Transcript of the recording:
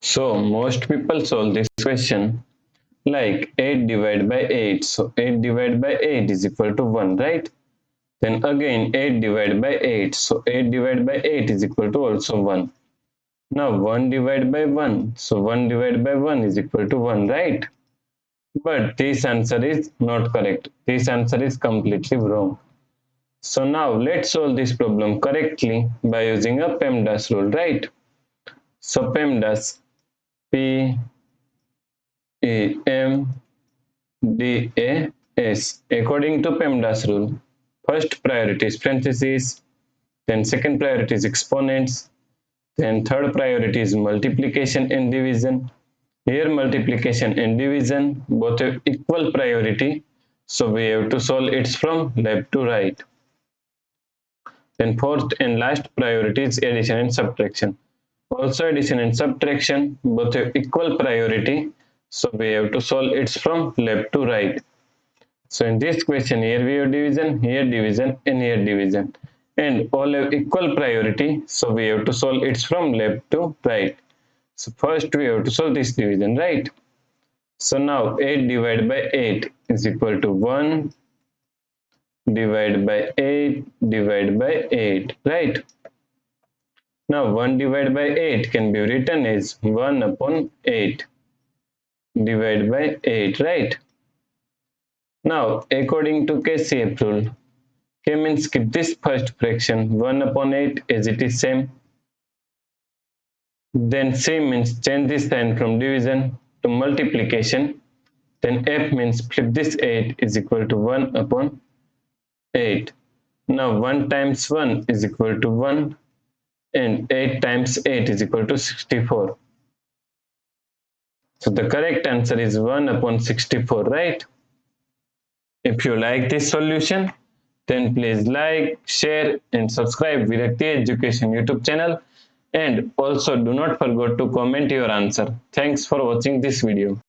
So most people solve this question like 8 divided by 8. So 8 divided by 8 is equal to 1, right? Then again 8 divided by 8. So 8 divided by 8 is equal to also 1. Now 1 divided by 1. So 1 divided by 1 is equal to 1, right? But this answer is not correct. This answer is completely wrong. So now let's solve this problem correctly by using a PEMDAS rule, right? So PEMDAS, P E M D A S. According to PEMDAS rule, first priority is parentheses, then second priority is exponents, then third priority is multiplication and division. Here multiplication and division both have equal priority, so we have to solve it from left to right. Then fourth and last priority is addition and subtraction. Also addition and subtraction both have equal priority, so we have to solve it from left to right. So in this question, here we have division, here division, and here division, and all have equal priority, so we have to solve it from left to right. So first we have to solve this division, right? So now 8 divided by 8 is equal to 1 divided by 8 divided by 8, right? Now 1 divided by 8 can be written as 1 upon 8 divided by 8, right? Now according to KCF rule, K means keep this first fraction 1 upon 8 as it is same. Then C means change this sign from division to multiplication. Then F means flip this 8 is equal to 1 upon 8. Now 1 times 1 is equal to 1 and 8 times 8 is equal to 64. So the correct answer is 1 upon 64, right? If you like this solution, then please like, share and subscribe Virakti Education YouTube channel, and also do not forget to comment your answer. Thanks for watching this video.